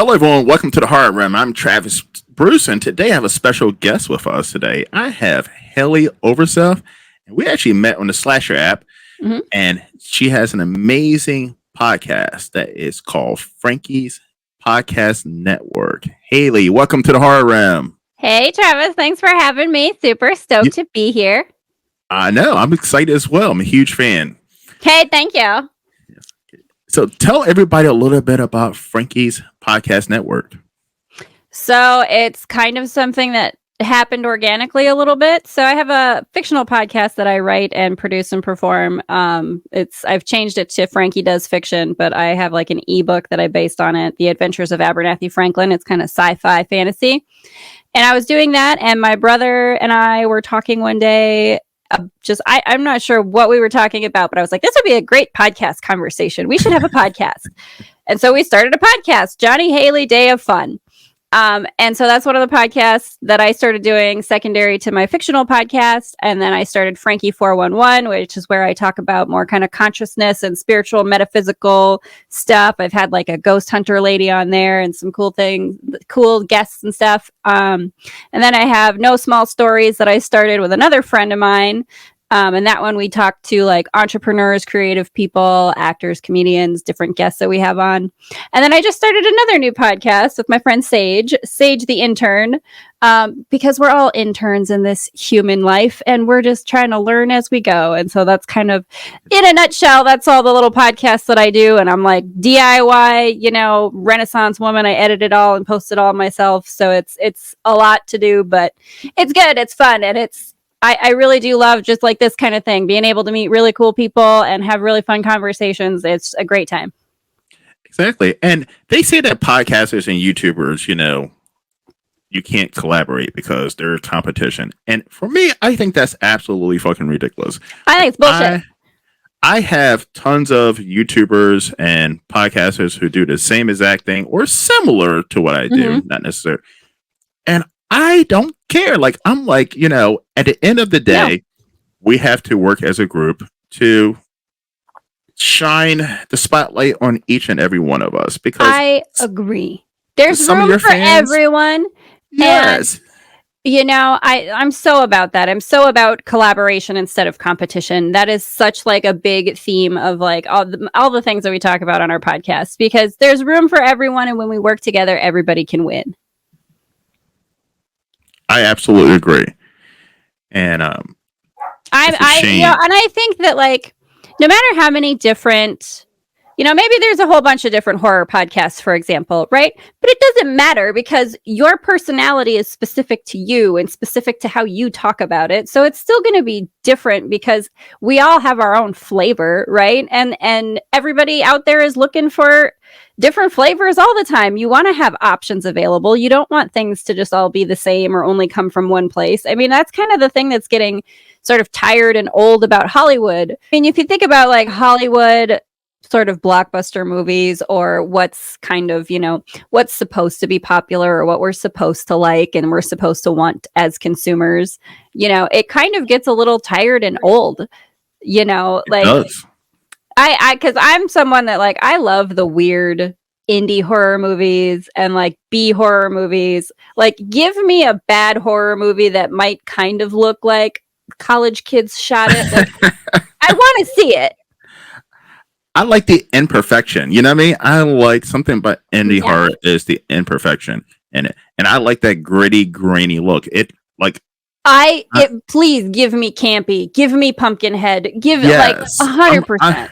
Hello, everyone. Welcome to the Hard Rim. I'm Travis Bruce, and today I have a special guest with us today. I have Haley Overself, and we actually met on the Slasher app, Mhm. and she has an amazing podcast that is called Franki's Podcast Network. Haley, welcome to the Hard Rim. Hey, Travis. Thanks for having me. Super stoked to be here. I know. I'm excited as well. I'm a huge fan. Okay, thank you. So tell everybody a little bit about Frankie's Podcast Network. So it's kind of something that happened organically a little bit. So I have a fictional podcast that I write and produce and perform. I've changed it to Frankie Does Fiction, but I have like an ebook that I based on it, The Adventures of Abernathy Franklin. It's kind of sci-fi fantasy. And I was doing that, and my brother and I were talking one day. I'm not sure what we were talking about, but I was like, this would be a great podcast conversation. We should have a podcast. And so we started a podcast, Johnny Haley Day of Fun. And so that's one of the podcasts that I started doing secondary to my fictional podcast. And then I started Frankie 411, which is where I talk about more kind of consciousness and spiritual metaphysical stuff. I've had like a ghost hunter lady on there and some cool things, cool guests and stuff. And then I have No Small Stories that I started with another friend of mine. And that one we talk to like entrepreneurs, creative people, actors, comedians, different guests that we have on. And then I just started another new podcast with my friend Sage the intern, because we're all interns in this human life and we're just trying to learn as we go. And so that's kind of, in a nutshell, that's all the little podcasts that I do. And I'm like DIY, Renaissance woman. I edit it all and post it all myself. So it's a lot to do, but it's good. It's fun. And I really do love just like this kind of thing, being able to meet really cool people and have really fun conversations. It's a great time. Exactly. And they say that podcasters and YouTubers, you can't collaborate because there's competition. And for me, I think that's absolutely fucking ridiculous. I think it's bullshit. I have tons of YouTubers and podcasters who do the same exact thing or similar to what I do, not necessarily. And I don't care. Like, I'm like, at the end of the day, we have to work as a group to shine the spotlight on each and every one of us. Because I agree. There's some room of your for fans, everyone. Yes. And, I'm so about that. I'm so about collaboration instead of competition. That is such like a big theme of like all the things that we talk about on our podcast, because there's room for everyone. And when we work together, everybody can win. I absolutely agree. And I think that like no matter how many different, maybe there's a whole bunch of different horror podcasts, for example, right? But it doesn't matter because your personality is specific to you and specific to how you talk about it. So it's still going to be different because we all have our own flavor, right? And everybody out there is looking for different flavors all the time. You want to have options available. You don't want things to just all be the same or only come from one place. I mean, that's kind of the thing that's getting sort of tired and old about Hollywood. I mean, if you think about like Hollywood sort of blockbuster movies or what's kind of, what's supposed to be popular or what we're supposed to like and we're supposed to want as consumers, it kind of gets a little tired and old, like it does. because I'm someone that like I love the weird indie horror movies and like B horror movies. Like, give me a bad horror movie that might kind of look like college kids shot it. Like, I want to see it. I like the imperfection. You know what I mean? I like something about indie horror is the imperfection in it, and I like that gritty, grainy look. Please give me campy, give me Pumpkinhead, give yes, it like 100%.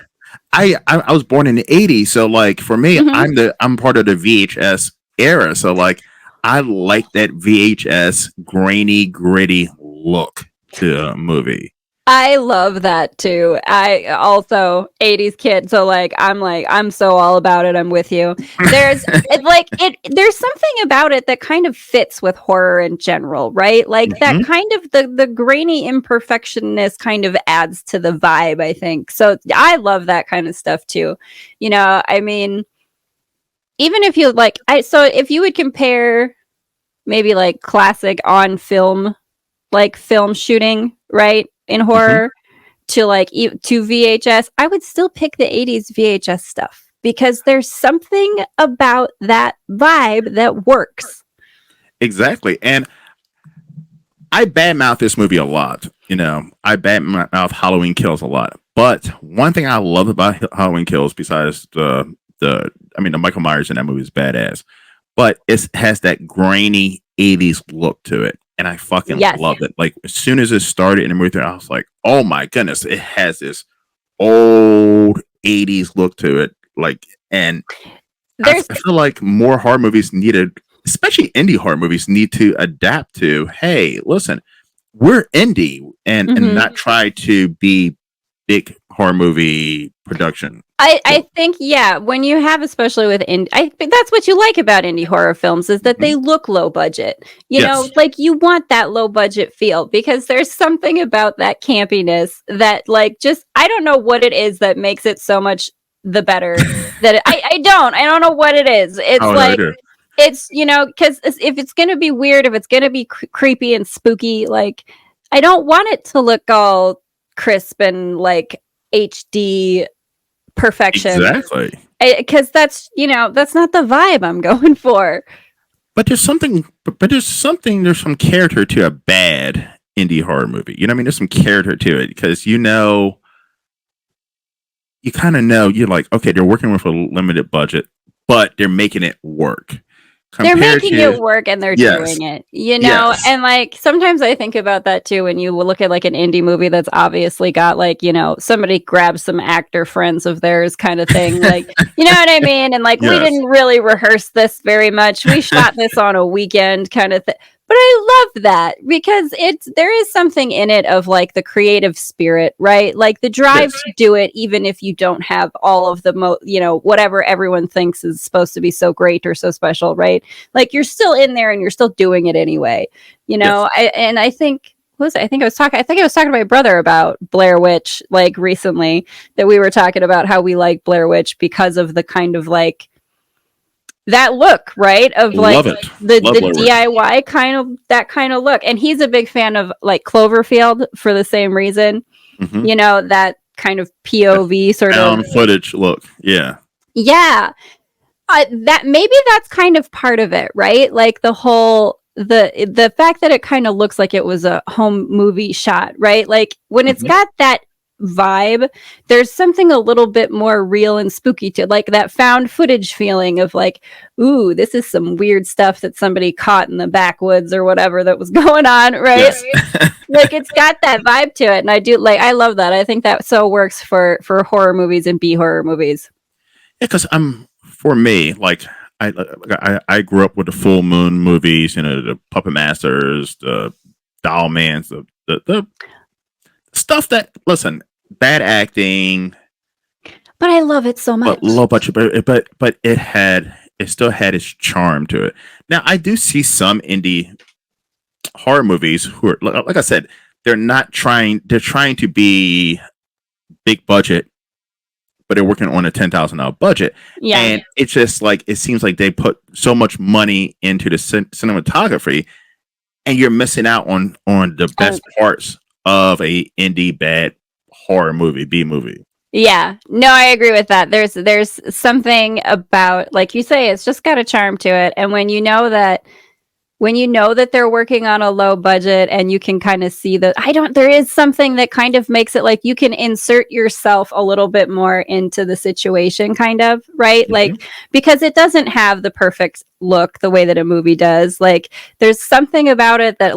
I was born in the '80s, so like for me, I'm part of the VHS era. So like I like that VHS grainy, gritty look to a movie. I love that too. I also 80s kid, so I'm so all about it. I'm with you. There's there's something about it that kind of fits with horror in general, right? Like that kind of the grainy imperfectionness kind of adds to the vibe, I think. So I love that kind of stuff too. I mean, even if you if you would compare maybe like classic on film, like film shooting, right? In horror to VHS, I would still pick the 80s VHS stuff. because there's something about that vibe that works. Exactly. And I badmouth this movie a lot. I badmouth Halloween Kills a lot. But one thing I love about Halloween Kills, besides the Michael Myers in that movie is badass, but it has that grainy 80s look to it. And I fucking love it. Like, as soon as it started in the movie, I was like, oh my goodness, it has this old 80s look to it. Like, and I feel like more horror movies especially indie horror movies, need to adapt to, hey, listen, we're indie and not try to be big horror movie production. I think, when you have, especially with indie, I think that's what you like about indie horror films, is that they look low budget. You know, like, you want that low budget feel, because there's something about that campiness that, like, just, I don't know what it is that makes it so much the better. I don't know what it is. It's it's, because if it's going to be weird, if it's going to be creepy and spooky, like, I don't want it to look all crisp and like HD perfection. Exactly. Because that's not the vibe I'm going for. But there's some character to a bad indie horror movie. You know what I mean? There's some character to it, because you kind of know, you're like, okay, they're working with a limited budget, but they're making it work. They're making it work, and they're doing it, and like, sometimes I think about that too when you look at like an indie movie that's obviously got like, somebody grabs some actor friends of theirs kind of thing, like, you know what I mean? And like, we didn't really rehearse this very much. We shot this on a weekend kind of thing. But I love that, because there is something in it of like the creative spirit, right? Like the drive to do it, even if you don't have all of the whatever everyone thinks is supposed to be so great or so special, right? Like, you're still in there and you're still doing it anyway, I think I was talking to my brother about Blair Witch, like, recently, that we were talking about how we like Blair Witch because of the kind of like that look, right? Of like the DIY kind of, that kind of look. And he's a big fan of like Cloverfield for the same reason. That kind of POV sort of footage look. Yeah. That maybe that's kind of part of it, right? Like the whole the fact that it kind of looks like it was a home movie shot, right? Like, when it's got that vibe, there's something a little bit more real and spooky to, like, that found footage feeling of like, ooh, this is some weird stuff that somebody caught in the backwoods or whatever that was going on, right? Like, it's got that vibe to it, and I love that. I think that so works for horror movies and B horror movies. Yeah, because for me, like, I grew up with the Full Moon movies, the Puppet Masters, the Doll Mans, the stuff that, listen, bad acting, but I love it so much. But low budget, but it still had its charm to it. Now, I do see some indie horror movies who are, like I said, they're trying to be big budget, but they're working on a $10,000 budget. Yeah. And it's just like, it seems like they put so much money into the cinematography, and you're missing out on the best parts of a indie bad horror movie, B movie. Yeah, no, I agree with that. There's something about, like you say, it's just got a charm to it. And when you know that they're working on a low budget, and you can kind of see that there is something that kind of makes it like you can insert yourself a little bit more into the situation, kind of, right? Mm-hmm. Like, because it doesn't have the perfect look the way that a movie does. Like, there's something about it that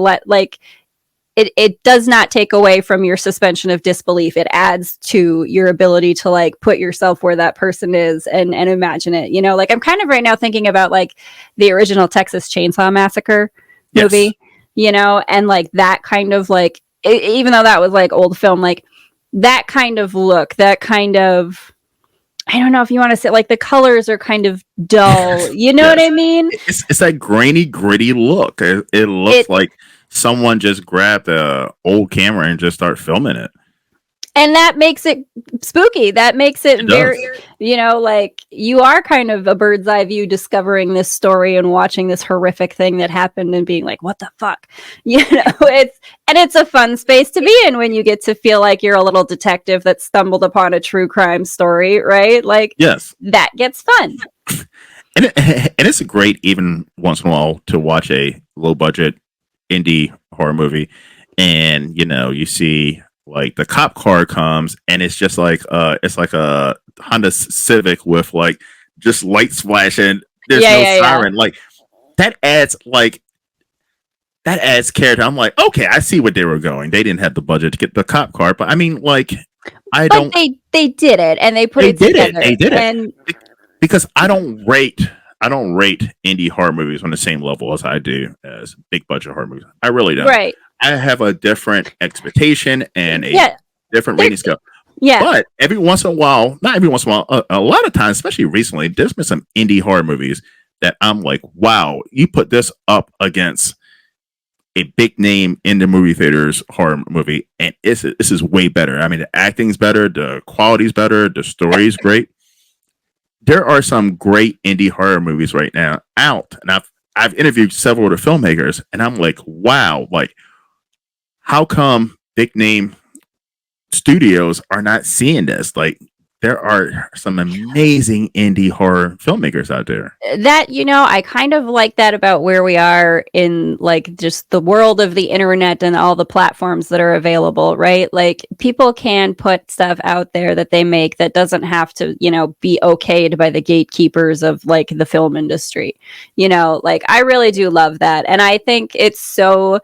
it does not take away from your suspension of disbelief. It adds to your ability to like put yourself where that person is and imagine it. Like, I'm kind of right now thinking about like the original Texas Chainsaw Massacre movie, and like that kind of like, even though that was like old film, like that kind of look, that kind of, I don't know if you want to say, like, the colors are kind of dull. You know what I mean? It's that grainy, gritty look. It looks like someone just grabbed an old camera and just start filming it. And that makes it spooky. That makes it very, like you are kind of a bird's eye view discovering this story and watching this horrific thing that happened and being like, what the fuck? It's a fun space to be in when you get to feel like you're a little detective that stumbled upon a true crime story, right? Like, yes, that gets fun. And it's great even once in a while to watch a low budget indie horror movie, and you see like the cop car comes and it's just like it's like a Honda Civic with like just lights flashing. There's no siren. Like that adds character. I'm like, okay, I see what they were going. They didn't have the budget to get the cop car, but I mean, like, they did it and they put it together. They did it because I don't rate indie horror movies on the same level as I do as big budget horror movies. I really don't. Right. I have a different expectation and a different rating scale. Yeah. But every once in a while, not every once in a while, a lot of times, especially recently, there's been some indie horror movies that I'm like, wow, you put this up against a big name in the movie theaters horror movie, and this is way better. I mean, the acting's better, the quality's better, the story's great. There are some great indie horror movies right now out, and I've interviewed several of the filmmakers, and I'm like, wow, like, how come big name studios are not seeing this? Like, there are some amazing indie horror filmmakers out there. That, I kind of like that about where we are in like just the world of the internet and all the platforms that are available, right? Like people can put stuff out there that they make that doesn't have to, be okayed by the gatekeepers of like the film industry. Like I really do love that. And I think it's so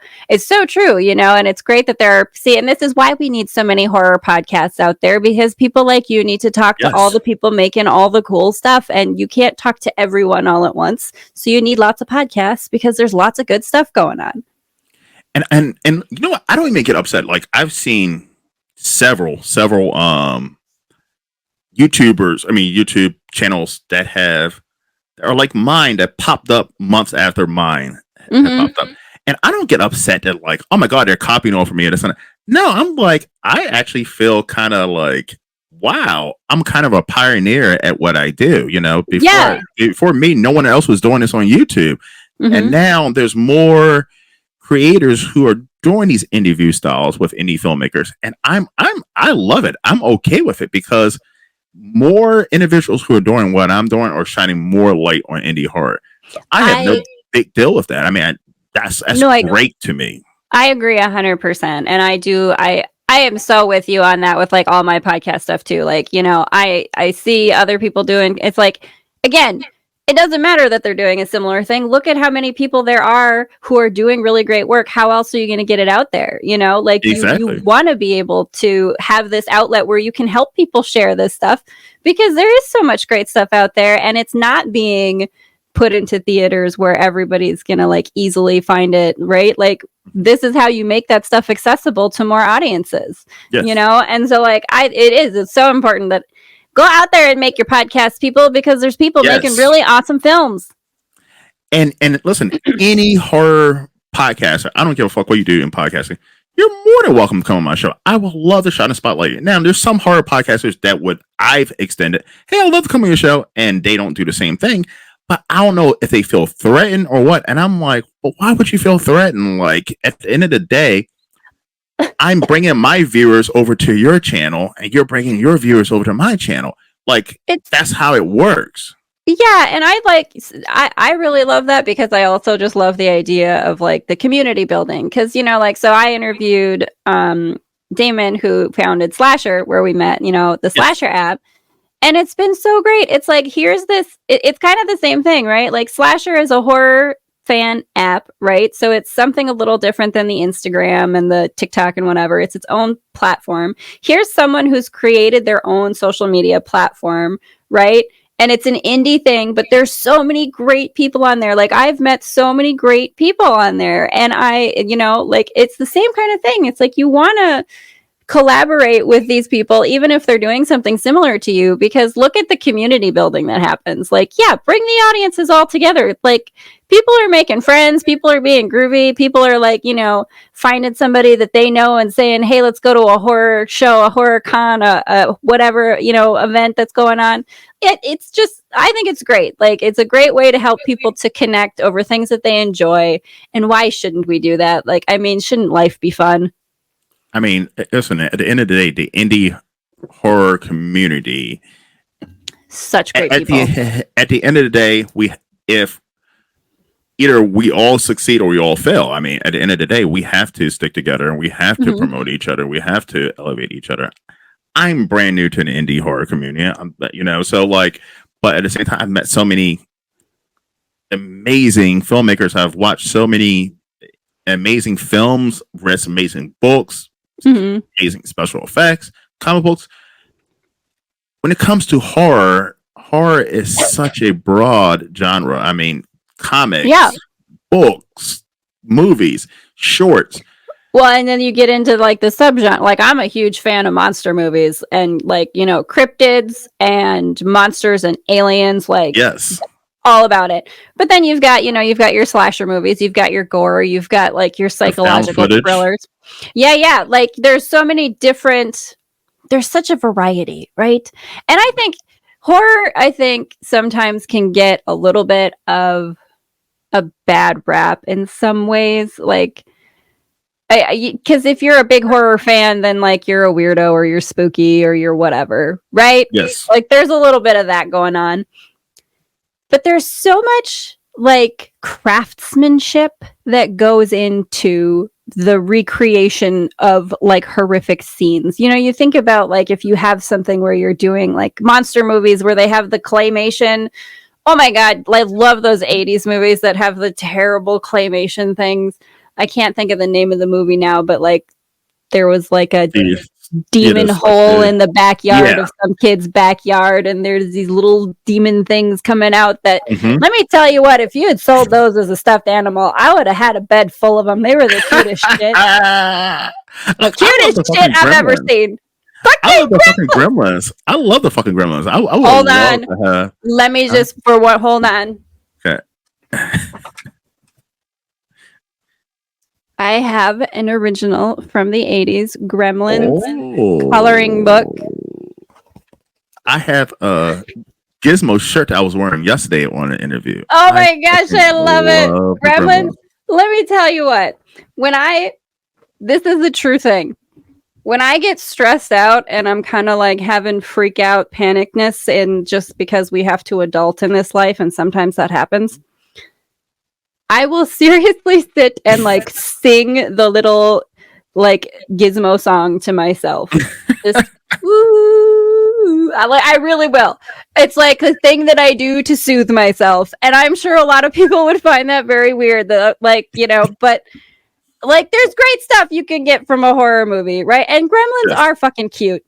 true, and it's great that and this is why we need so many horror podcasts out there, because people like you need to talk to all the people making all the cool stuff, and you can't talk to everyone all at once, so you need lots of podcasts because there's lots of good stuff going on. And you know what, I don't even get upset. Like I've seen several YouTube channels that are like mine that popped up months after mine popped up, and I don't get upset that like, oh my god, they're copying over me or this and that. No, I'm like, I actually feel kind of like, wow, I'm kind of a pioneer at what I do. Before me, no one else was doing this on YouTube. And now there's more creators who are doing these interview styles with indie filmmakers. And I love it. I'm okay with it because more individuals who are doing what I'm doing are shining more light on indie horror. So I have no big deal with that. I mean, that's great to me. I agree 100%. And I am so with you on that with like all my podcast stuff too. Like, I see other people doing, it's like, again, it doesn't matter that they're doing a similar thing. Look at how many people there are who are doing really great work. How else are you going to get it out there? Like exactly. You want to be able to have this outlet where you can help people share this stuff, because there is so much great stuff out there and it's not being put into theaters where everybody's going to like easily find it, right? Like this is how you make that stuff accessible to more audiences, And so like it's so important that go out there and make your podcast, people, because there's people making really awesome films. And listen, any horror podcaster, I don't give a fuck what you do in podcasting, you're more than welcome to come on my show. I would love to shine a spotlight. Now, there's some horror podcasters that I've extended, hey, I'd love to come on your show, and they don't do the same thing. But I don't know if they feel threatened or what. And I'm like, well, why would you feel threatened? Like, at the end of the day, I'm bringing my viewers over to your channel and you're bringing your viewers over to my channel. Like, that's how it works. Yeah. And I really love that, because I also just love the idea of like the community building. Because, so I interviewed Damon, who founded Slasher, where we met, the Slasher app. And it's been so great. It's like, here's this, it's kind of the same thing, right? Like Slasher is a horror fan app, right? So it's something a little different than the Instagram and the TikTok and whatever. It's its own platform. Here's someone who's created their own social media platform, right? And it's an indie thing, but there's so many great people on there. Like I've met so many great people on there, and like it's the same kind of thing. It's like you want to collaborate with these people, even if they're doing something similar to you, because look at the community building that happens. Like, yeah, bring the audiences all together. Like, people are making friends, people are being groovy, people are like, finding somebody that they know and saying, hey, let's go to a horror show, a horror con, a whatever, event that's going on. It's just, I think it's great. Like, it's a great way to help people to connect over things that they enjoy. And why shouldn't we do that? Like, I mean, shouldn't life be fun? I mean, listen, at the end of the day, the indie horror community, such great people. At the end of the day, if either we all succeed or we all fail. I mean, at the end of the day, we have to stick together and we have to promote each other. We have to elevate each other. I'm brand new to the indie horror community, so like, but at the same time, I've met so many amazing filmmakers. I've watched so many amazing films, read some amazing books, amazing special effects, comic books. When it comes to horror is such a broad genre. I mean, comics, books, movies, shorts. Well, and then you get into like the subgenre. Like, I'm a huge fan of monster movies and like, cryptids and monsters and aliens. Like, yes, all about it. But then you've got your slasher movies, you've got your gore, you've got like your psychological thrillers. Yeah. Like, there's so many different. There's such a variety, right? And I think horror, sometimes can get a little bit of a bad rap in some ways. Like, because if you're a big horror fan, then like you're a weirdo or you're spooky or you're whatever, right? Yes. Like, there's a little bit of that going on. But there's so much like craftsmanship that goes into the recreation of like horrific scenes. You think about like if you have something where you're doing like monster movies where they have the claymation. Oh my God, I love those 80s movies that have the terrible claymation things. I can't think of the name of the movie now, but like there was like a demon hole in the backyard of some kid's backyard, and there's these little demon things coming out that let me tell you what, if you had sold those as a stuffed animal, I would have had a bed full of them. They were the cutest shit. Cutest shit I've ever seen. I love the fucking Gremlins. I love the fucking Gremlins. Hold on. Let me just hold on. Okay. I have an original from the 80s Gremlins coloring book. I have a Gizmo shirt that I was wearing yesterday on an interview. Oh my gosh, I love it. Gremlins. Let me tell you what. This is the true thing. When I get stressed out and I'm kind of like having freak out panicness, and just because we have to adult in this life, and sometimes that happens, I will seriously sit and like sing the little like Gizmo song to myself. Just woo. I really will. It's like a thing that I do to soothe myself, and I'm sure a lot of people would find that very weird. But like, there's great stuff you can get from a horror movie, right? And Gremlins are fucking cute.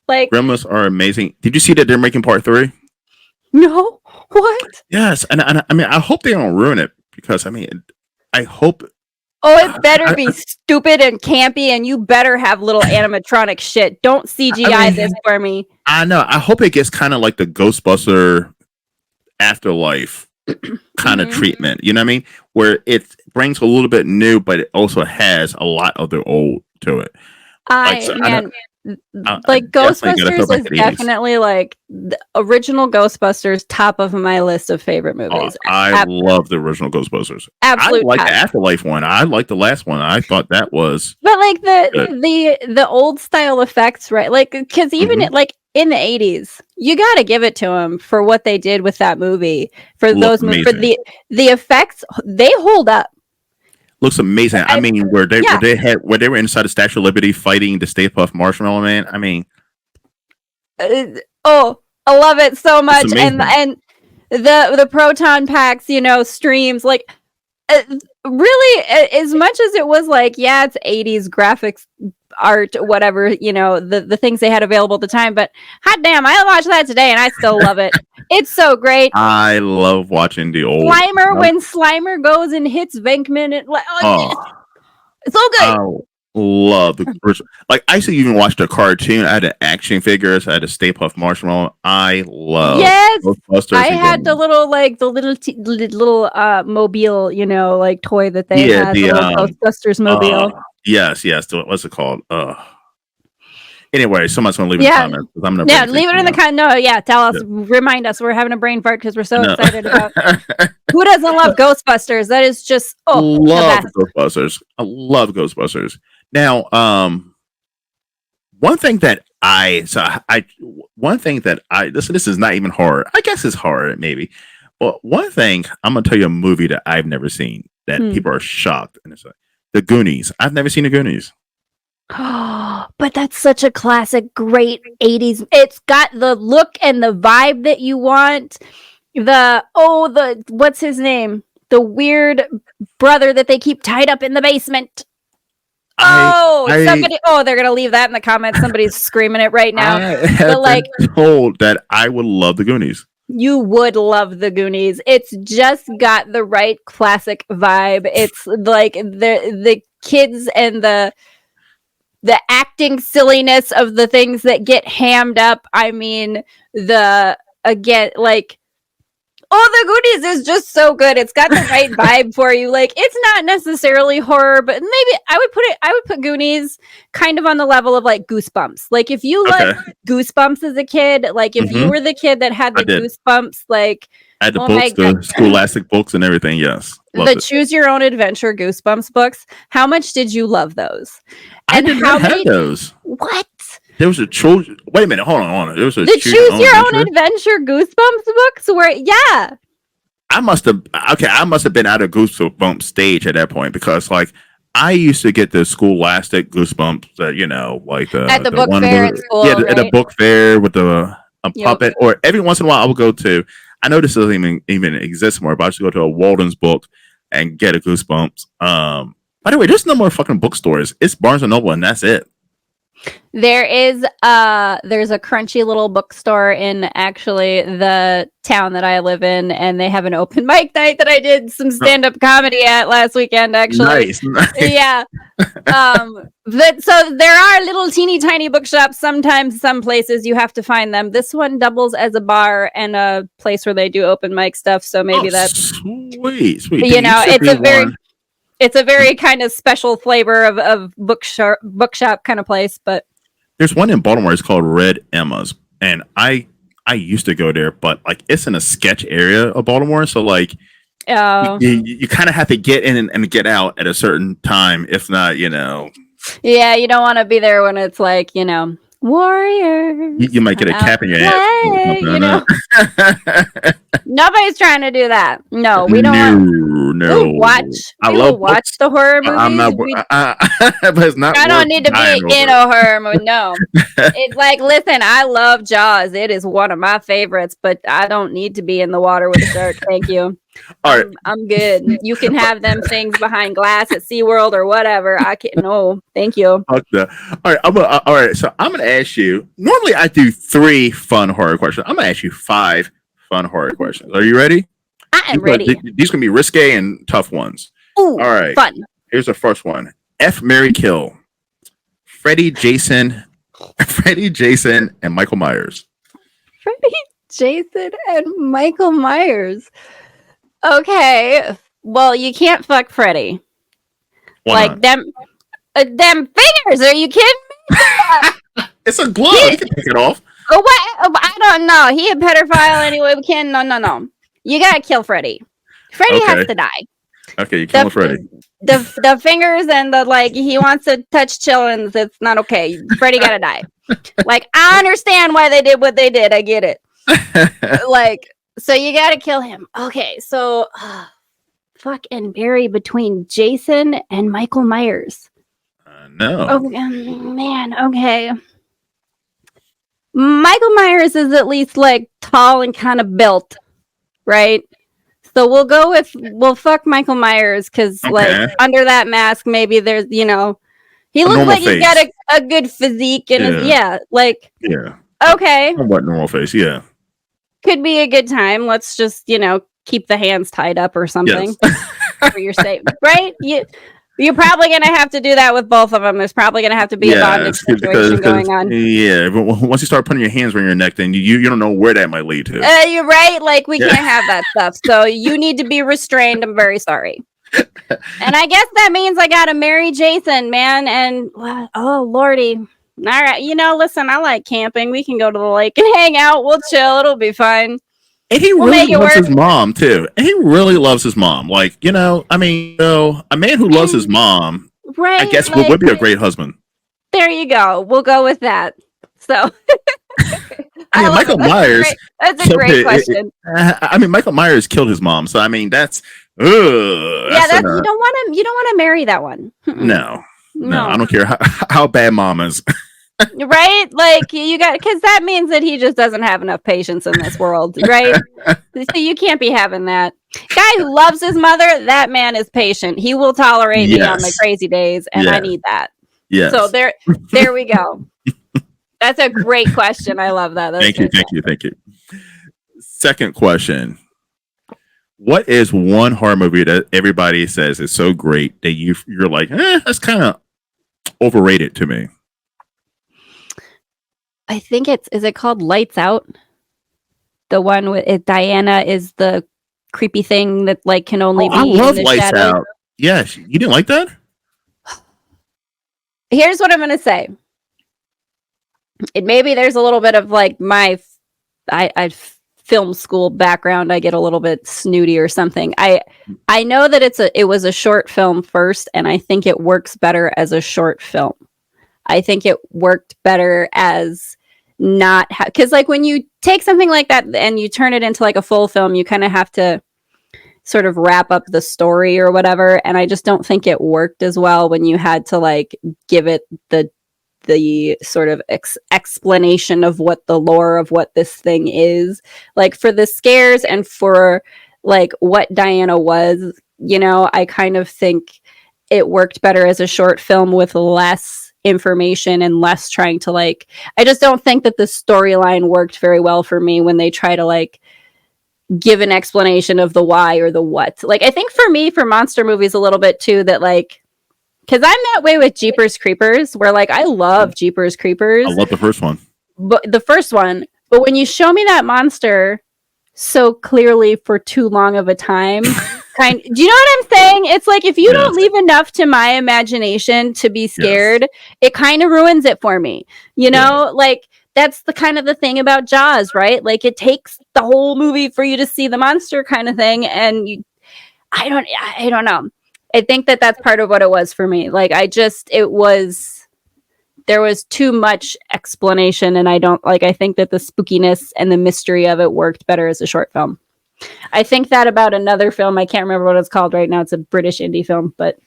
Like, Gremlins are amazing. Did you see that they're making part 3? No. What? Yes, and I mean, I hope they don't ruin it. Because I hope. Oh, it better be stupid and campy, and you better have little animatronic shit. Don't CGI this for me. I know. I hope it gets kind of like the Ghostbuster Afterlife kind of treatment. You know what I mean? Where it brings a little bit new, but it also has a lot of the old to it. Ghostbusters is definitely like the original Ghostbusters, top of my list of favorite movies. I love the original Ghostbusters. Absolutely, I like the Afterlife one. I like the last one. I thought that was, but like the old style effects, right? Like, because even like in the 80s, you got to give it to them for what they did with that movie. For those movies, for the effects, they hold up. Looks amazing. I mean, where they were inside the Statue of Liberty fighting the Stay Puft Marshmallow Man. I mean, I love it so much, and the proton packs, streams, like really, as much as it was like, yeah, it's 80s graphics art, whatever, the things they had available at the time, but hot damn, I watched that today and I still love it. It's so great. I love watching the old Slimer when Slimer goes and hits Venkman, and it's so good. love the original. Like I used to even watch the cartoon. I had the action figures. I had the Stay Puft Marshmallow. I love Yes, Ghostbusters I and had the Gremlins. little mobile, like toy that they Yeah, had, the the little Ghostbusters uh mobile. yes. What's it called? Anyway, someone's gonna leave in the Yeah, comments because I'm gonna bring yeah. it to Leave it you in the now. con. No, yeah. Tell us, Yeah. remind us. We're having a brain fart because we're so No. excited about. Who doesn't love Ghostbusters? That is just the Love best. Ghostbusters. I love Ghostbusters. Now, one thing that I one thing that I this is not even horror. I guess it's horror maybe. But one thing I'm gonna tell you a movie that I've never seen that Hmm. people are shocked and it's like The Goonies. I've never seen The Goonies. But that's such a classic, great 80s. It's got the look and the vibe that you want. The what's his name? The weird brother that they keep tied up in the basement. I I Somebody, they're gonna leave that in the comments. Somebody's screaming it right now. I But have like, been told that I would love The Goonies. you would love the Goonies. It's just got the right classic vibe. It's like the kids and the acting silliness of the things that get hammed up. I mean, the again, like, the Goonies is just so good. It's got the right vibe for you. Like, it's not necessarily horror, but maybe I would put Goonies kind of on the level of like Goosebumps. Like, if you Okay. liked Goosebumps as a kid, like if you were the kid that had I the did. Goosebumps, like, I had the oh my books, god, the scholastic books and everything. Yes. Loved the it. Choose Your Own Adventure Goosebumps books. How much did you love those? I And did how not have many? those. What? There was a children. Wait a minute. Hold on. There was a The Choose Your Choose Own Your Own Adventure. Adventure Goosebumps books were, yeah. I must have been out of Goosebumps stage at that point because like I used to get the scholastic Goosebumps that like At the the book one fair with at school, at a right? book fair with a Yep. puppet, or every once in a while I would go to. I know this doesn't even exist more, but I used to go to a Walden's book and get a Goosebumps. By the way, there's no more fucking bookstores. It's Barnes and Noble, and that's it. There's a crunchy little bookstore in actually the town that I live in, and they have an open mic night that I did some stand-up comedy at last weekend, actually. Nice. Yeah. So there are little teeny tiny bookshops. Sometimes some places you have to find them. This one doubles as a bar and a place where they do open mic stuff, so maybe that's sweet. it's a very kind of special flavor of bookshop kind of place. But there's one in Baltimore. It's called Red Emma's, and I used to go there, but like it's in a sketch area of Baltimore, so like you kind of have to get in and get out at a certain time. If not, yeah, you don't want to be there when it's like warriors. you might get a cap in your head. Nobody's trying to do that. No, we don't want. No. We will watch the horror movies. I'm not. But it's not. I don't need to be in a horror movie. No, it's like, listen, I love Jaws. It is one of my favorites, but I don't need to be in the water with a shark. Thank you. All right. I'm good. You can have them things behind glass at SeaWorld or whatever. I can't. No, thank you. All right. All right. So I'm going to ask you. Normally, I do 3 fun horror questions. I'm going to ask you 5 fun horror questions. Are you ready? I am ready. These are going to be risque and tough ones. Ooh, all right. Fun. Here's the first one. F, Marry, Kill. Freddy, Jason, and Michael Myers. Freddy, Jason, and Michael Myers. Okay. Well, you can't fuck Freddy. Why like not? Them fingers. Are you kidding me? It's a glove. You can take it off. Oh, what? I don't know. He a pedophile anyway. We can't. No. You gotta kill Freddy. Freddy has to die. Okay, you kill Freddy. The fingers and he wants to touch children. That's not okay. Freddy gotta die. Like, I understand why they did what they did. I get it. So you gotta kill him. Okay, so fuck and bury between Jason and Michael Myers. No. Oh man. Okay. Michael Myers is at least tall and kind of built, right? So we'll fuck Michael Myers because under that mask, maybe there's he looks like he's got a good physique and okay. What normal face? Yeah. Could be a good time. Let's just keep the hands tied up or something for your safe, right? You're probably going to have to do that with both of them. There's probably going to have to be a bondage situation going on. Yeah, but once you start putting your hands around your neck, then you don't know where that might lead to. You're right. Like, we can't have that stuff. So you need to be restrained. I'm very sorry. And I guess that means I got to marry Jason, man. And, oh, Lordy. All right. Listen, I like camping. We can go to the lake and hang out. We'll chill. It'll be fine. And he really loves his mom, too. And he really loves his mom. Like, a man who loves his mom, right, I guess would be a great husband. There you go. We'll go with that. So, Michael Myers. That's a great question. Michael Myers killed his mom. So, that's... you don't want to marry that one. No, I don't care how bad mom is. Right? Like, because that means that he just doesn't have enough patience in this world, right? So you can't be having that. Guy who loves his mother, that man is patient. He will tolerate me on my crazy days, and I need that. Yes. So there we go. That's a great question. I love that. Thank you. Second question. What is one horror movie that everybody says is so great that you're like, that's kind of overrated to me? I think is it called Lights Out? The one with Diana is the creepy thing that like can only be. I love in the Lights shadow. Out. Yes, you didn't like that? Here's what I'm gonna say. Maybe there's a little bit of like my I film school background. I get a little bit snooty or something. I know that it was a short film first, and I think it works better as a short film. I think it worked better as not because like when you take something like that and you turn it into like a full film, you kind of have to sort of wrap up the story or whatever. And I just don't think it worked as well when you had to like give it the sort of explanation of what the lore of what this thing is, like for the scares and for like what Diana was. I kind of think it worked better as a short film with less information and less trying to like, I just don't think that the storyline worked very well for me when they try to like give an explanation of the why or the what. Like, I think for me, for monster movies a little bit too, that like, because I'm that way with Jeepers Creepers, where like, I love Jeepers Creepers. I love the first one. But when you show me that monster so clearly for too long of a time, do you know what I'm saying? It's like if you don't leave enough to my imagination to be scared, it kind of ruins it for me. Like that's the kind of the thing about Jaws, right? Like it takes the whole movie for you to see the monster kind of thing, and I don't know. I think that that's part of what it was for me. Like there was too much explanation, and I think that the spookiness and the mystery of it worked better as a short film. I think that about another film. I can't remember what it's called right now. It's a British indie film, but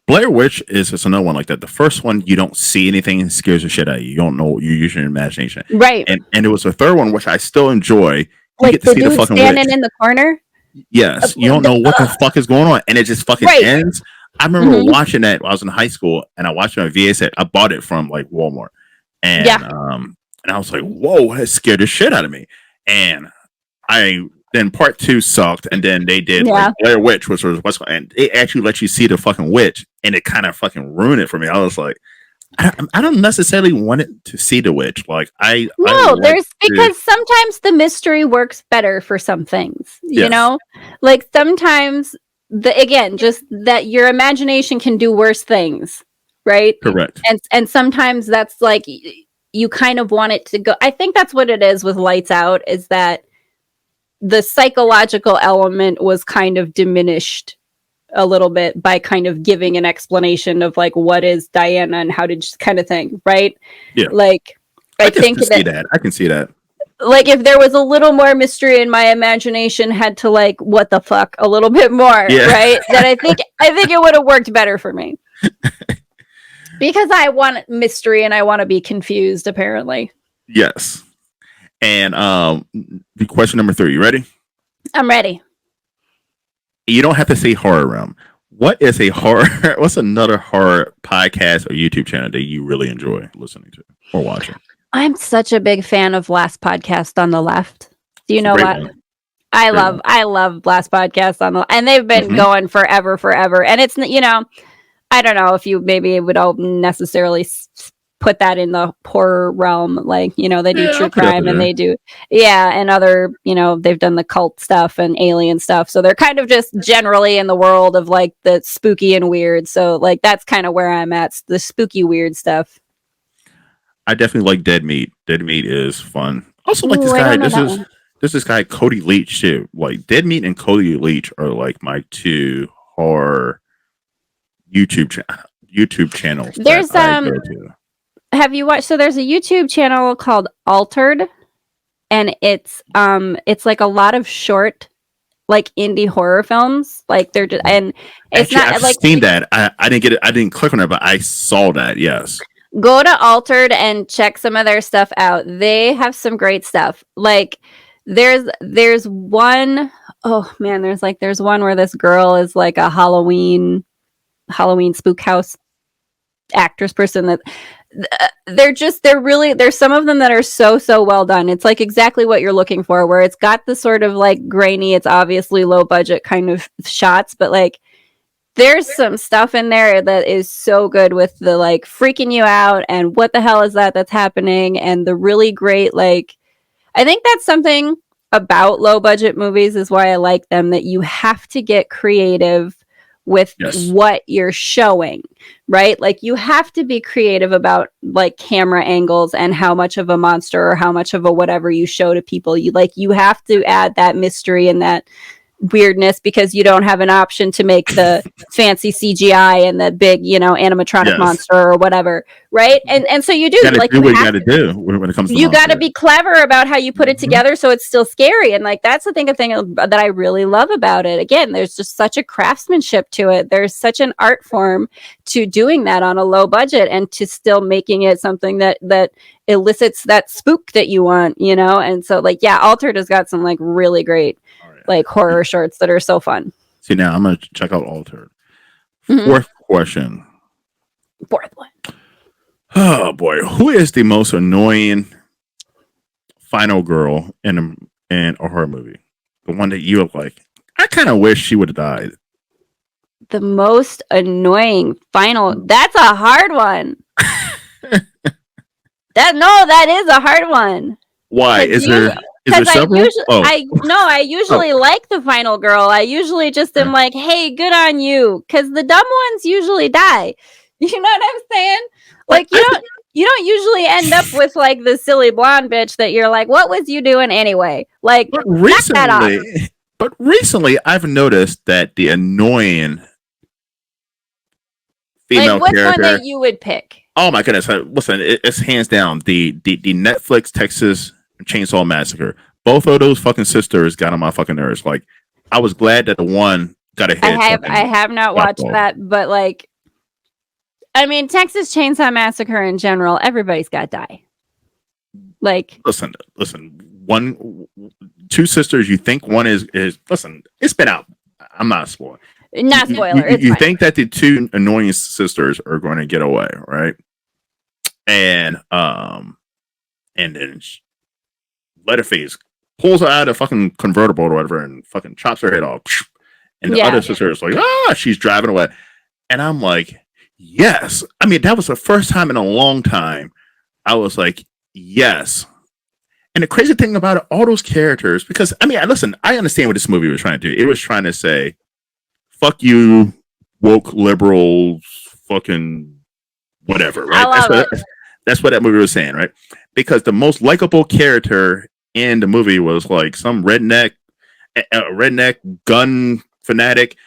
Blair Witch is just another one like that. The first one, you don't see anything and scares the shit out of you. You don't know. You use your imagination. Right. And it was the third one, which I still enjoy. You like get to see the fucking standing witch in the corner. Yes. You don't know what the fuck is going on. And it just fucking ends. I remember watching that when I was in high school, and I watched it on VHS set. I bought it from like Walmart. And I was like, whoa, that scared the shit out of me. And then part 2 sucked, and then they did like Blair Witch, which was and it actually let you see the fucking witch, and it kind of fucking ruined it for me. I was like, I don't necessarily want it to see the witch. Like because sometimes the mystery works better for some things. You know, like sometimes just that your imagination can do worse things, right? Correct. And sometimes that's like you kind of want it to go. I think that's what it is with Lights Out, is that the psychological element was kind of diminished a little bit by kind of giving an explanation of like what is Diana and how did she, kind of thing, right? Yeah. Like I think that I can see that. Like if there was a little more mystery and my imagination had to like what the fuck a little bit more, right? That I think it would have worked better for me. Because I want mystery and I want to be confused, apparently. Yes. And the question number 3, you ready? I'm ready. You don't have to say horror realm. What's another horror podcast or YouTube channel that you really enjoy listening to or watching? I'm such a big fan of Last Podcast on the Left. Do you know what? I love Last Podcast on the, and they've been going forever. And it's, I don't know if you maybe would all necessarily put that in the horror realm. Like, you know, they do true crime and they do, and other, you know, they've done the cult stuff and alien stuff. So they're kind of just generally in the world of like the spooky and weird. So like that's kind of where I'm at, the spooky weird stuff. I definitely like Dead Meat. Dead Meat is fun. Also, like this guy. This guy Cody Leach too. Like Dead Meat and Cody Leach are like my two horror YouTube channels. There's have you watched? So there's a YouTube channel called Altered, and it's like a lot of short, like indie horror films. Like they're just, and it's actually, not I've like seen that. I didn't get it. I didn't click on it, but I saw that. Yes. Go to Altered and check some of their stuff out. They have some great stuff. Like there's one, oh man, there's one where this girl is like a Halloween spook house actress person that there's some of them that are so well done. It's like exactly what you're looking for, where it's got the sort of like grainy, it's obviously low budget kind of shots, but like there's some stuff in there that is so good with the like freaking you out and what the hell is that's happening, and the really great, like, I think that's something about low budget movies is why I like them, that you have to get creative with what you're showing, right? Like you have to be creative about like camera angles and how much of a monster or how much of a whatever you show to people. You have to add that mystery and that weirdness, because you don't have an option to make the fancy CGI and the big, you know, animatronic monster or whatever, right? And so you do like do what you got to do when it comes to you got to be clever about how you put it together so it's still scary. And like that's the thing that I really love about it. Again, there's just such a craftsmanship to it. There's such an art form to doing that on a low budget and to still making it something that elicits that spook that you want, you know? And so like, yeah, Altered has got some like really great like horror shorts that are so fun. See, now I'm gonna check out Altered. Fourth question. Fourth one. Oh boy, who is the most annoying final girl in a horror movie? The one that you have like, I kind of wish she would have died. The most annoying final. That's a hard one. That is a hard one. Why? Is there several? I usually like the final girl. I usually just am like, hey, good on you, because the dumb ones usually die. You know what I'm saying? Like you don't usually end up with like the silly blonde bitch that you're like, what was you doing anyway? Like, but recently I've noticed that the annoying female like, what's character, one that you would pick? Oh my goodness! Listen, it's hands down the Netflix Texas Chainsaw Massacre. Both of those fucking sisters got on my fucking nerves. Like, I was glad that the one got a hit. I have not watched that, but like, I mean, Texas Chainsaw Massacre in general, everybody's got to die. Like, listen. Two sisters. You think one is listen? It's been out. I'm not spoiling. Not spoiler. You think that the two annoying sisters are going to get away, right? And then Leatherface pulls her out of fucking convertible or whatever and fucking chops her head off. And the other sister is like, she's driving away. And I'm like, yes. I mean, that was the first time in a long time I was like, yes. And the crazy thing about it, all those characters, because I mean, listen, I understand what this movie was trying to do. It was trying to say, fuck you, woke liberals, fucking whatever, right? That's what that movie was saying, right? Because the most likable character in the movie was like some redneck gun fanatic,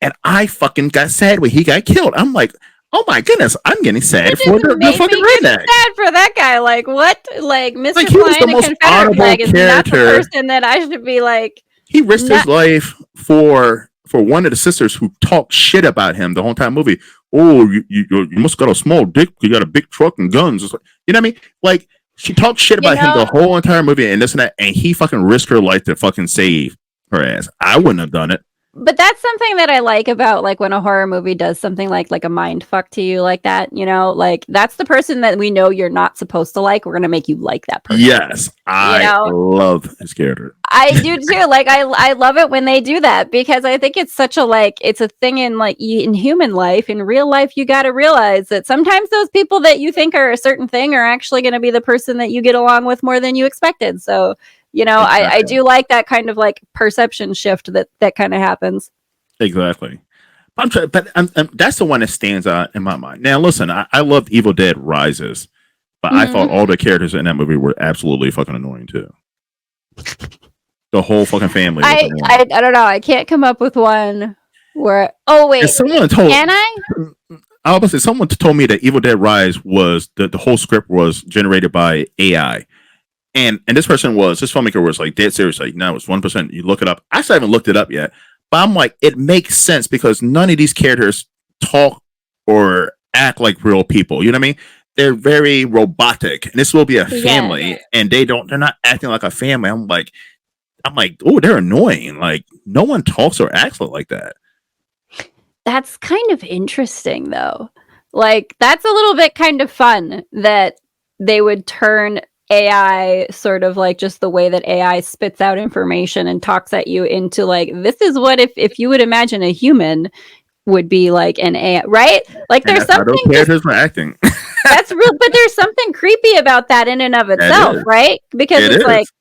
and I fucking got sad when he got killed. I'm like, oh my goodness, I'm getting sad for the fucking redneck. Sad for that guy. Like what? Like Mr. Like, he was the most honorable character. Is not the person that I should be like. He risked his life for one of the sisters who talked shit about him the whole time movie. Oh, you must got a small dick. You got a big truck and guns. You know what I mean? Like, she talked shit about him the whole entire movie and this and that, and he fucking risked her life to fucking save her ass. I wouldn't have done it. But that's something that I like about like when a horror movie does something like a mind fuck to you like that, you know, like that's the person that we know you're not supposed to like. We're gonna make you like that person. Yes, You I know, love his character. I do too. Like I love it when they do that because I think it's such a like it's a thing in like in human life, in real life. You got to realize that sometimes those people that you think are a certain thing are actually going to be the person that you get along with more than you expected. So you know, I Exactly. do like that kind of like perception shift that kind of happens. Exactly. I'm trying, but that's the one that stands out in my mind. Now, listen, I loved Evil Dead Rises, but I thought Mhm. all the characters in that movie were absolutely fucking annoying too. The whole fucking family was annoying. I don't know. I can't come up with one where. Oh And wait, someone told, can I? I was about to say, someone told me that Evil Dead Rise was the whole script was generated by AI. And this person was this filmmaker was like dead serious, like no, it's 1%. You look it up. I still haven't looked it up yet, but I'm like, it makes sense because none of these characters talk or act like real people. You know what I mean? They're very robotic, and this will be a Yes. family, and they're not acting like a family. I'm like, oh, they're annoying. Like no one talks or acts like that. That's kind of interesting though. Like that's a little bit kind of fun that they would turn AI sort of like just the way that AI spits out information and talks at you into like this is what if you would imagine a human would be like an AI, right? Like And there's that's how those something just characters were acting. that's real, but there's something creepy about that in and of That itself, is. right? Because It it's like is.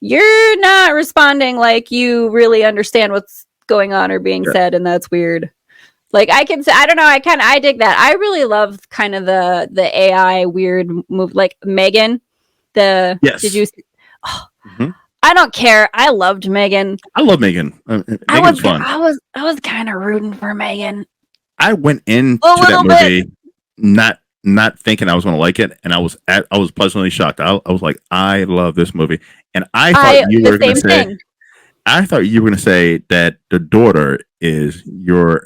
you're not responding like you really understand what's going on or being Yeah. said, and that's weird. Like I can say, I don't know, I dig that. I really love kind of the AI weird move, like Megan. The did Yes. you? Oh, Mhm. I don't care. I loved Megan. I love Megan. Megan's fun. I was kind of rooting for Megan I went a into that little bit. movie not thinking I was going to like it, and I was pleasantly shocked. I was like, I love this movie, and I the same thing. I thought you were going to say that the daughter is your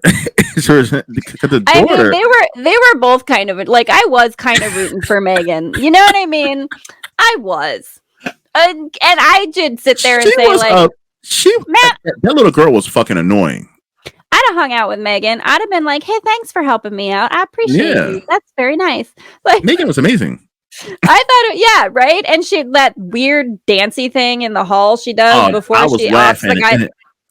because the I mean, daughter. they were both kind of like I was kind of rooting for Megan. You know what I mean? I was, and I did sit there and She say was like, she Matt, that little girl was fucking annoying. I'd have hung out with Megan. I'd have been like, "Hey, thanks for helping me out. I appreciate Yeah, you. That's very nice." Like, Megan was amazing. I thought, yeah, right. And she that weird dancey thing in the hall she does Oh, before she offs the guy.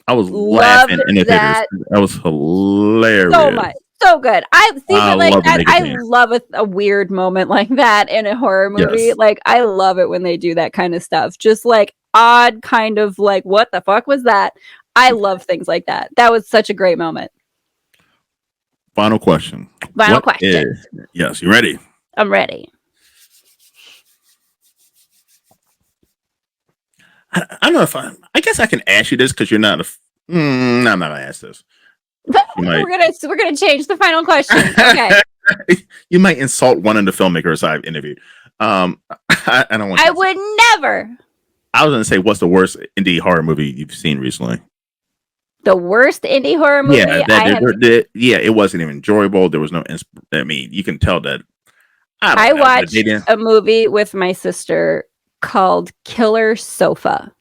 I was Loved laughing in the theaters. that That was so hilarious. much. So good. I see, I but like love the that, Megan I dance. love a weird moment like that in a horror movie. Yes. Like, I love it when they do that kind of stuff. Just like odd, kind of like, what the fuck was that? I love things like that. That was such a great moment. Final question. Final What question. is, yes, you ready? I'm ready. I don't know if I guess I can ask you this because you're not no, I'm not going to ask this. You might, We're gonna change the final question. Okay. you might insult one of the filmmakers I've interviewed. I don't want I to. would never. I was going to say, what's the worst indie horror movie you've seen recently? The worst indie horror movie Yeah, I have. yeah, it wasn't even enjoyable. There was no, I mean, you can tell that. I I don't know, but they watched didn't. a movie with my sister called Killer Sofa.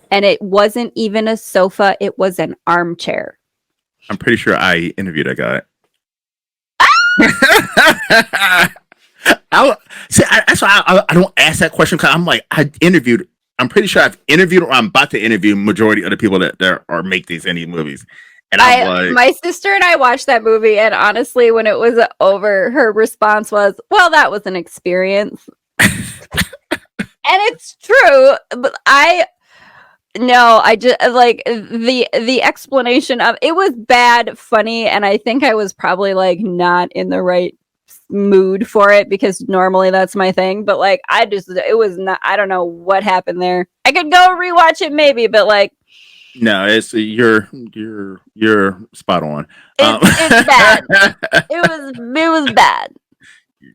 And it wasn't even a sofa, it was an armchair. I'm pretty sure I interviewed that guy. That's why I don't ask that question because I'm like I interviewed. I'm pretty sure I've interviewed or I'm about to interview majority of the people that are make these indie movies, and I'm like, My sister and I watched that movie, and honestly, when it was over, her response was, "Well, that was an experience," and it's true. But I just like the explanation of it was bad, funny, and I think I was probably like not in the right mood for it because normally that's my thing. But like it was not. I don't know what happened there. I could go rewatch it maybe, but like no, it's you're spot on. it's bad. It was bad.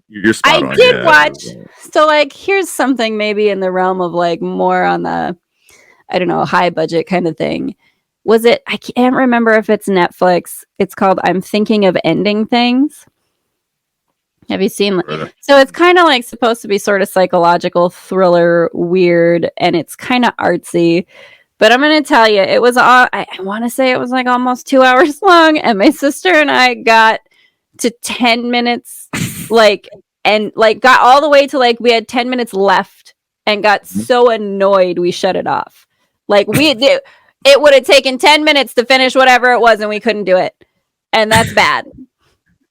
You're spot I on. did Yeah. watch. So like, here's something maybe in the realm of like more on the I don't know high budget kind of thing. Was it? I can't remember if it's Netflix. It's called I'm Thinking of Ending Things. Have you seen? So it's kind of like supposed to be sort of psychological thriller, weird, and it's kind of artsy. But I'm going to tell you, it was, I want to say it was like almost 2 hours long. And my sister and I got to 10 minutes, like, and like got all the way to like, we had 10 minutes left and got so annoyed we shut it off. Like, it would have taken 10 minutes to finish whatever it was and we couldn't do it. And that's bad.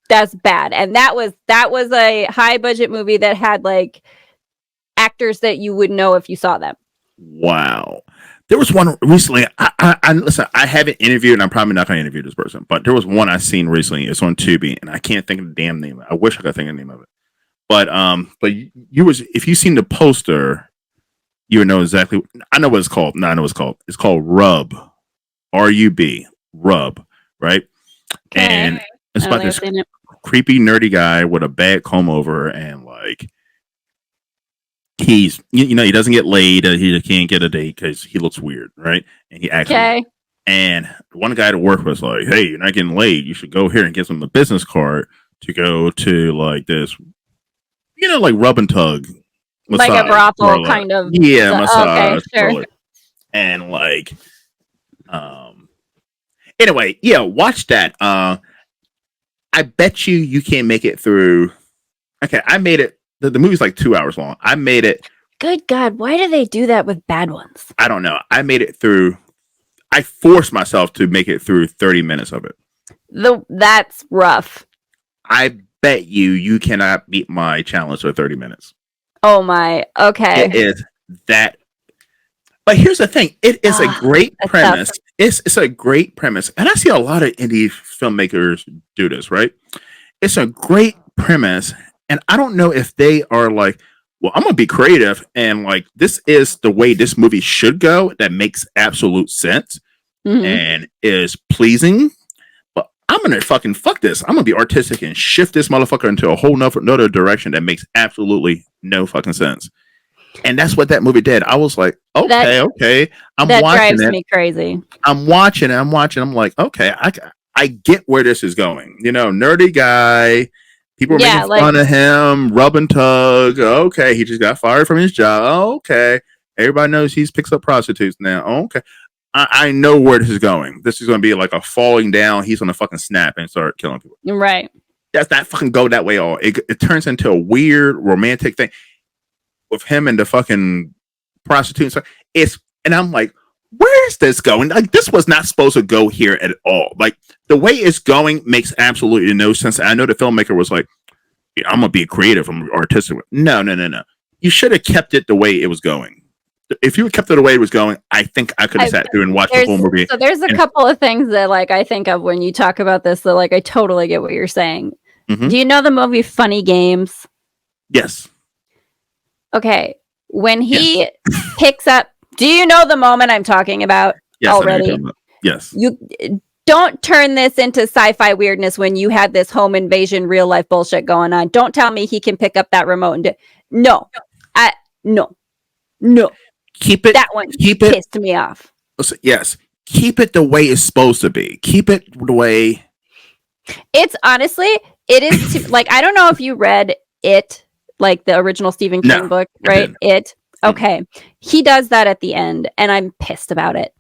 That's bad. And that was a high budget movie that had like actors that you would know if you saw them. Wow. There was one recently. I listen. I haven't interviewed, and I'm probably not going to interview this person. But there was one I seen recently. It's on Tubi, and I can't think of the damn name. I wish I could think of the name of it. But if you seen the poster, you would know exactly. I know what it's called. No, I know what it's called. It's called Rub, R-U-B, Rub, right? Okay. And it's about this creepy, nerdy guy with a bad comb over, and like. He's, he doesn't get laid. He can't get a date because he looks weird, right? And he acts weird. And one guy to work was like, "Hey, you're not getting laid. You should go here," and gives him a business card to go to like this, like rub and tug, massage, like a brothel kind of, massage. Okay, sure. And like, anyway, yeah, watch that. I bet you can't make it through. Okay, I made it. The movie's like 2 hours long. I made it. Good God, why do they do that with bad ones? I don't know. I made it through. I forced myself to make it through 30 minutes of it. That's rough. I bet you cannot beat my challenge for 30 minutes. Oh my. Okay. It is that. But here's the thing. It is a great premise. It's a great premise. And I see a lot of indie filmmakers do this, right? It's a great premise. And I don't know if they are like, well, I'm going to be creative. And like, this is the way this movie should go. That makes absolute sense and is pleasing. But I'm going to fucking fuck this. I'm going to be artistic and shift this motherfucker into a whole nother direction that makes absolutely no fucking sense. And that's what that movie did. I was like, okay. I'm that watching drives it. Me crazy. I'm watching. I'm like, okay, I get where this is going. Nerdy guy. People are making fun of him, rub and tug. Okay, he just got fired from his job. Okay, everybody knows he picks up prostitutes now. Okay, I know where this is going. This is going to be like a falling down. He's going to fucking snap and start killing people. Right. That's not fucking go that way. All it turns into a weird romantic thing with him and the fucking prostitute. And I'm like, where is this going? Like, this was not supposed to go here at all. Like, the way it's going makes absolutely no sense. I know the filmmaker was like, yeah, I'm going to be creative. I'm artistic. No. You should have kept it the way it was going. If you had kept it the way it was going, I think I could have sat through and watched the whole movie. So there's a couple of things that, like, I think of when you talk about this that, like, I totally get what you're saying. Mm-hmm. Do you know the movie Funny Games? Yes. Okay. When he picks up, do you know the moment I'm talking about already? Yes. You don't turn this into sci-fi weirdness when you had this home invasion, real life bullshit going on. Don't tell me he can pick up that remote and no. Keep it. That one pissed me off. Yes. Keep it the way it's supposed to be. Keep it the way. It's honestly, it is like, I don't know if you read It, like the original Stephen King book, right? It. Okay. He does that at the end and I'm pissed about it.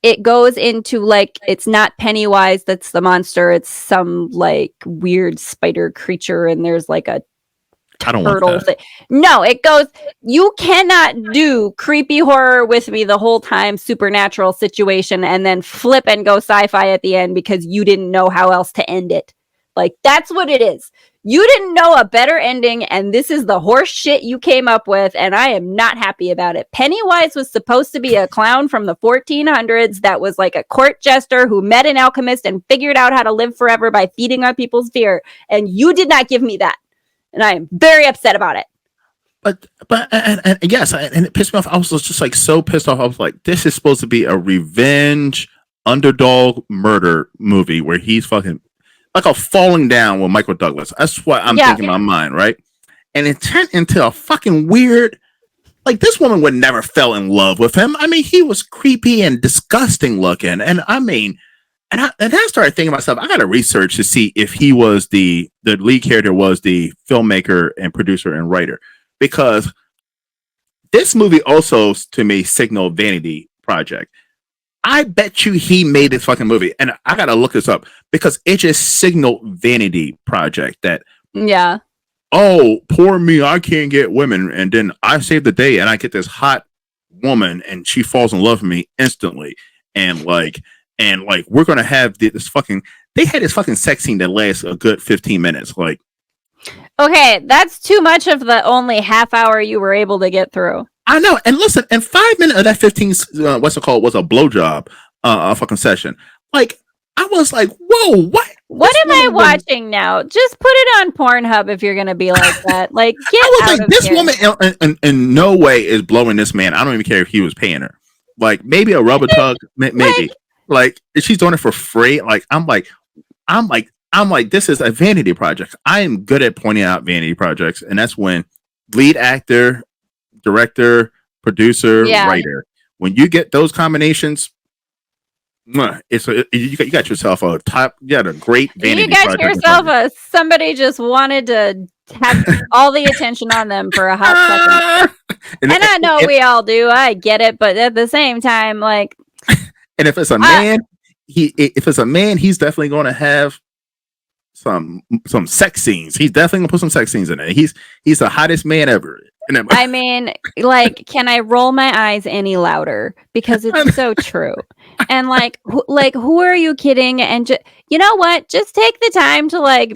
It goes into like, it's not Pennywise that's the monster. It's some like weird spider creature and there's like a turtle thing. No, it goes, you cannot do creepy horror with me the whole time, supernatural situation, and then flip and go sci-fi at the end because you didn't know how else to end it. Like, that's what it is. You didn't know a better ending, and this is the horse shit you came up with, and I am not happy about it. Pennywise was supposed to be a clown from the 1400s that was like a court jester who met an alchemist and figured out how to live forever by feeding on people's fear, and you did not give me that. And I am very upset about it. But yes, and it pissed me off. I was just like so pissed off. I was like, this is supposed to be a revenge underdog murder movie where he's fucking like a falling down with Michael Douglas. That's what I'm thinking in my mind, right? And it turned into a fucking weird, like this woman would never fell in love with him. I mean, he was creepy and disgusting looking. And I mean, and I started thinking to myself, I got to research to see if he was the lead character was the filmmaker and producer and writer, because this movie also to me signaled vanity project. I bet you he made this fucking movie, and I gotta look this up because it just signaled vanity project that Yeah. oh, poor me, I can't get women, and then I save the day, and I get this hot woman, and she falls in love with me instantly, and we're gonna have this fucking. They had this fucking sex scene that lasts a good 15 minutes, like. Okay, that's too much of the only half hour you were able to get through. I know, and listen, and 5 minutes of that 15, what's it called, was a blowjob, a fucking session. Like, I was like, whoa, what? What am I watching now? Just put it on Pornhub if you're gonna be like that. Like, get out of this here. woman in no way is blowing this man. I don't even care if he was paying her. Like, maybe a rubber tug, maybe. Like, she's doing it for free. Like, I'm like, this is a vanity project. I am good at pointing out vanity projects, and that's when lead actor, director, producer, writer. When you get those combinations, you got yourself a top. You got a great vanity project. You got yourself somebody just wanted to have all the attention on them for a hot second. and I know we all do. I get it, but at the same time, like, and if it's a man, he's definitely going to have some sex scenes. He's definitely gonna put some sex scenes in it. He's the hottest man ever. I mean, like, can I roll my eyes any louder? Because it's so true. And like, who are you kidding? And you know what? Just take the time to like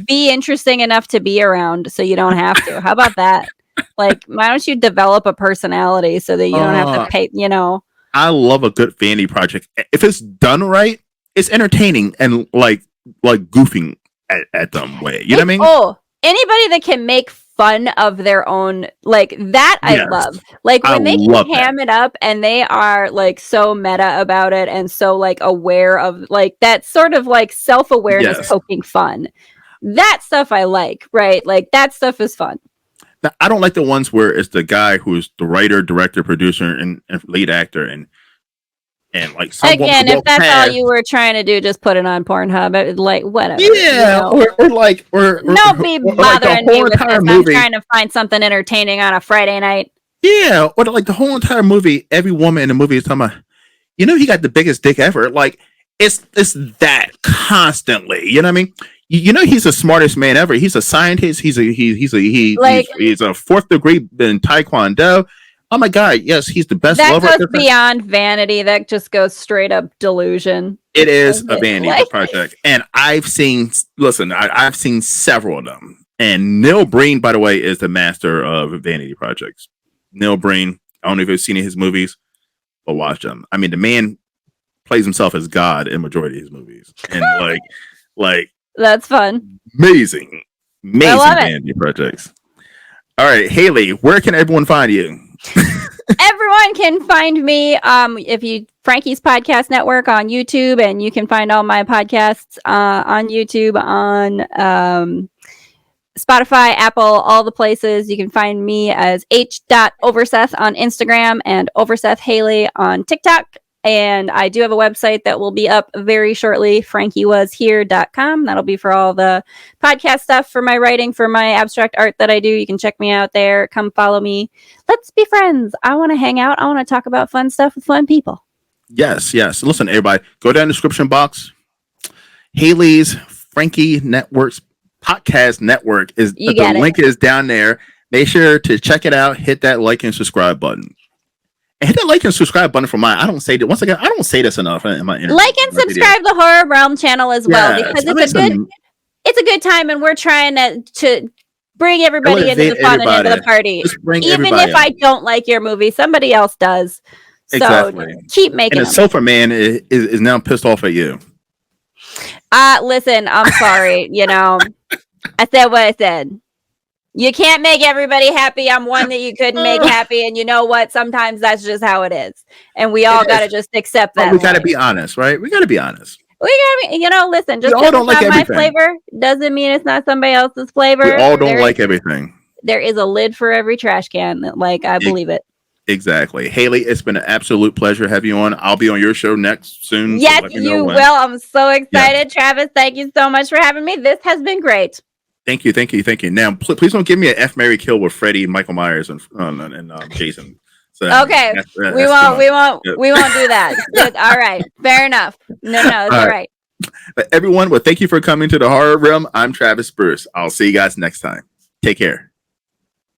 be interesting enough to be around, so you don't have to. How about that? Like, why don't you develop a personality so that you don't have to pay? You know, I love a good vanity project. If it's done right, it's entertaining and like goofing at them way. You know what I mean? Oh, anybody that can make fun of their own, like that, I love. Like when they can ham it up and they are like so meta about it and so like aware of like that sort of like self-awareness poking fun. That stuff I like, right? Like that stuff is fun. Now, I don't like the ones where it's the guy who's the writer, director, producer, and lead actor, and like again, if that's all you were trying to do, just put it on Pornhub. Like whatever. Yeah, you know? or don't be bothering me with this. I'm trying to find something entertaining on a Friday night. Yeah, or like the whole entire movie, every woman in the movie is talking about, you know, he got the biggest dick ever. Like it's that constantly. You know what I mean? You know, he's the smartest man ever. He's a scientist. He's a fourth degree in Taekwondo. Oh my God! Yes, he's the best lover. That goes beyond vanity. That just goes straight up delusion. It is a vanity project, and I've seen several of them. And Neil Breen, by the way, is the master of vanity projects. Neil Breen. I don't know if you've seen his movies, but watch them. I mean, the man plays himself as God in majority of his movies, and like that's fun. Amazing vanity projects. All right, Haley, where can everyone find you? Everyone can find me if you Frankie's Podcast Network on YouTube, and you can find all my podcasts on YouTube, on Spotify, Apple, all the places. You can find me as h.overseth on Instagram and Overseth Haley on TikTok. And I do have a website that will be up very shortly, frankiewashere.com. That'll be for all the podcast stuff, for my writing, for my abstract art that I do. You can check me out there. Come follow me. Let's be friends. I want to hang out. I want to talk about fun stuff with fun people. Yes. Listen, everybody, go down in the description box. Haley's Franki Networks Podcast Network is the link is down there. Make sure to check it out. Hit that like and subscribe button. And hit that like and subscribe button for mine. I don't say that once again. I don't say this enough in my interview. Like and subscribe the Horror Realm channel as well, because it's a good time, and we're trying to bring everybody into the fun and into the party. Even if I don't like your movie, somebody else does. So keep making. And the Sofa Man is now pissed off at you. Listen, I'm sorry. You know, I said what I said. You can't make everybody happy. I'm one that you couldn't make happy. And you know what? Sometimes that's just how it is. And we all got to just accept that. We got to be honest, right? We got to be honest. We got to be, listen, just because it's not my flavor doesn't mean it's not somebody else's flavor. We all don't like everything. There is a lid for every trash can. I believe it. Exactly. Haley, it's been an absolute pleasure having you on. I'll be on your show next soon. Yes, you will. I'm so excited. Yeah. Travis, thank you so much for having me. This has been great. Thank you. Now, please don't give me an F, Marry, Kill with Freddie, Michael Myers, and Jason. So Okay, we won't do that. All right, fair enough. No, it's all right. But everyone, well, thank you for coming to the horror realm. I'm Travis Bruce. I'll see you guys next time. Take care.